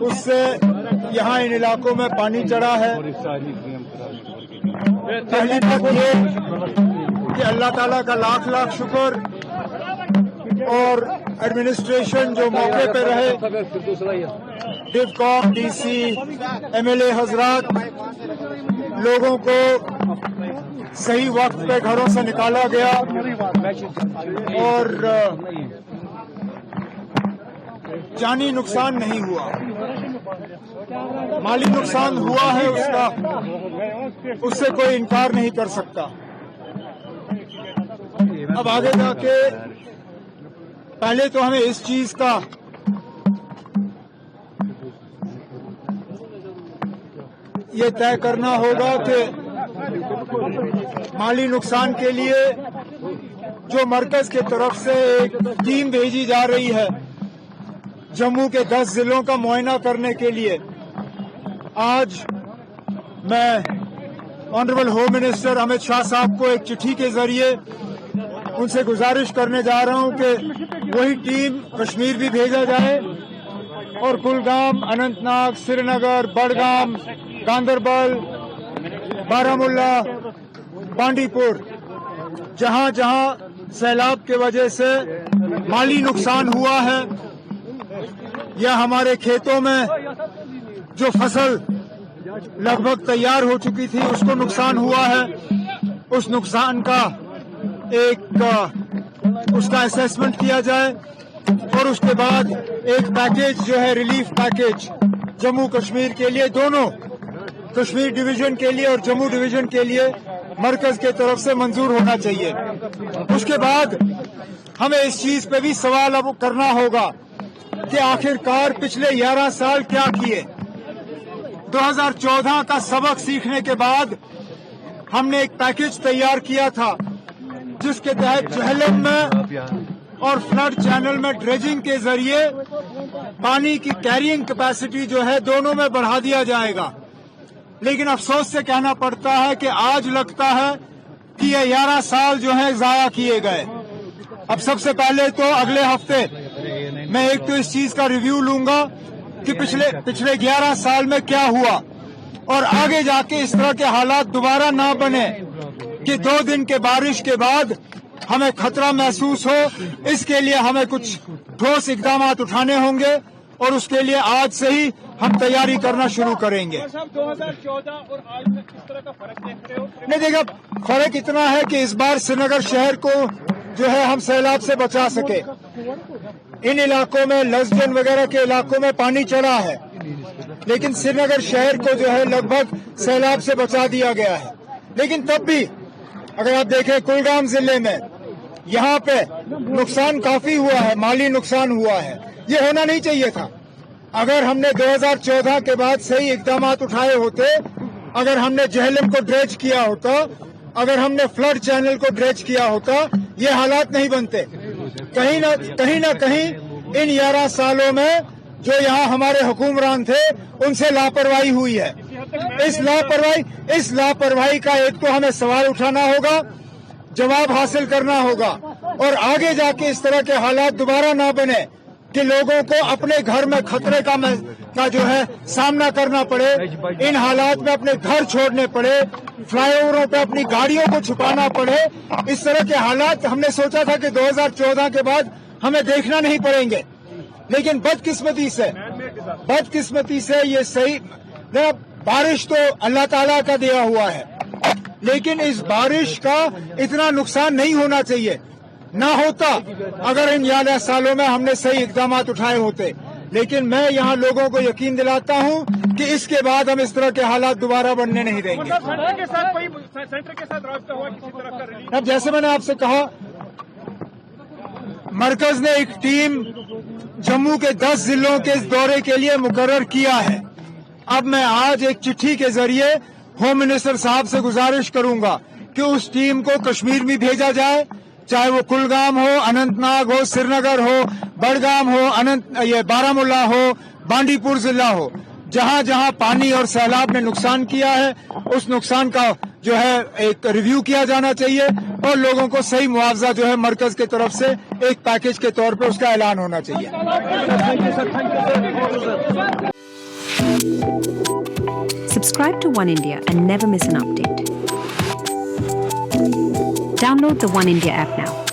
उससे यहाँ इन इलाकों में पानी चढ़ा है। पहली बात ये कि अल्लाह ताला का लाख लाख शुक्र और एडमिनिस्ट्रेशन जो मौके पे रहे, डिवकॉम, डीसी, एमएलए हजरात, लोगों को सही वक्त पे घरों से निकाला गया और जानी नुकसान नहीं हुआ। माली नुकसान हुआ है उससे कोई इनकार नहीं कर सकता। अब आगे जाके पहले तो हमें इस चीज का ये तय करना होगा कि माली नुकसान के लिए जो मरकज की तरफ से एक टीम भेजी जा रही है जम्मू के 10 जिलों का मुआयना करने के लिए, आज मैं honourable home minister Amit Shah साहब को एक चिट्ठी के जरिए उनसे गुजारिश करने जा रहा हूं कि वही टीम कश्मीर भी भेजा जाए और कुलगाम, अनंतनाग, श्रीनगर, बडगाम, गांदरबल, बारामुल्ला, बांडीपुर, जहां जहां सैलाब के वजह से माली नुकसान हुआ है या हमारे खेतों में जो फसल लगभग तैयार हो चुकी थी उसको नुकसान हुआ है, उस नुकसान का उसका असेसमेंट किया जाए और उसके बाद एक पैकेज जो है रिलीफ पैकेज जम्मू कश्मीर के लिए, दोनों कश्मीर डिवीजन के लिए और जम्मू डिवीजन के लिए मरकज के तरफ से मंजूर होना चाहिए। उसके बाद हमें इस चीज पे भी सवाल अब करना होगा कि आखिरकार पिछले 11 साल क्या किए। 2014 का सबक सीखने के बाद हमने एक पैकेज तैयार किया था जिसके तहत जहलम में और फ्लड चैनल में ड्रेजिंग के जरिए पानी की कैरिंग कैपेसिटी जो है दोनों में बढ़ा दिया जाएगा। लेकिन अफसोस से कहना पड़ता है कि आज लगता है कि ये 11 साल जो है जाया किए गए। अब सबसे पहले तो अगले हफ्ते मैं एक तो इस चीज का रिव्यू लूंगा कि पिछले 11 साल में क्या हुआ और आगे जाके इस तरह के हालात दोबारा ना बने कि 2 दिन के बारिश के बाद हमें खतरा महसूस हो। इसके लिए हमें कुछ ठोस इकदाम उठाने होंगे और उसके लिए आज से ही हम तैयारी करना शुरू करेंगे। 2014 और आज में किस तरह का फर्क देख रहे हो? नहीं, देखा फर्क इतना है कि इस बार श्रीनगर शहर को जो है हम सैलाब से बचा सके। इन इलाकों में लसजन वगैरह के इलाकों में पानी चढ़ा है, लेकिन श्रीनगर शहर को जो है लगभग सैलाब से बचा दिया गया है। लेकिन तब भी अगर आप देखें कुलगाम जिले में यहाँ पे नुकसान काफी हुआ है, माली नुकसान हुआ है। ये होना नहीं चाहिए था। अगर हमने 2014 के बाद सही इकदाम उठाए होते, अगर हमने जहलम को ड्रेज किया होता, अगर हमने फ्लड चैनल को ड्रेज किया होता, ये हालात नहीं बनते। कहीं ना कहीं इन 11 सालों में जो यहाँ हमारे हुक्मरान थे उनसे लापरवाही हुई है। इस लापरवाही का एक तो हमें सवाल उठाना होगा, जवाब हासिल करना होगा और आगे जाके इस तरह के हालात दोबारा ना बने कि लोगों को अपने घर में खतरे का जो है सामना करना पड़े, इन हालात में अपने घर छोड़ने पड़े, फ्लाईओवरों पे अपनी गाड़ियों को छुपाना पड़े। इस तरह के हालात हमने सोचा था कि 2014 के बाद हमें देखना नहीं पड़ेंगे, लेकिन बदकिस्मती से ये सही बारिश तो अल्लाह ताला का दिया हुआ है, लेकिन इस बारिश का इतना नुकसान नहीं होना चाहिए। ना होता अगर इन 11 सालों में हमने सही इकदाम उठाए होते। लेकिन मैं यहाँ लोगों को यकीन दिलाता हूँ कि इसके बाद हम इस तरह के हालात दोबारा बनने नहीं देंगे। सेंटर के साथ राब्ता हुआ किसी तरह का रिलीफ? अब जैसे मैंने आपसे कहा, मरकज ने एक टीम जम्मू के 10 जिलों के दौरे के लिए मुकर्रर किया है। अब मैं आज एक चिट्ठी के जरिए होम मिनिस्टर साहब से गुजारिश करूंगा कि उस टीम को कश्मीर में भेजा जाए, चाहे वो कुलगाम हो, अनंतनाग हो, श्रीनगर हो, बडगाम हो, बारामुल्ला हो, बांडीपुर जिला हो, जहां जहां पानी और सैलाब ने नुकसान किया है उस नुकसान का जो है एक रिव्यू किया जाना चाहिए और लोगों को सही मुआवजा जो है मरकज के तरफ से एक पैकेज के तौर पे उसका ऐलान होना चाहिए। Subscribe to One India and never miss an update. Download the One India app now.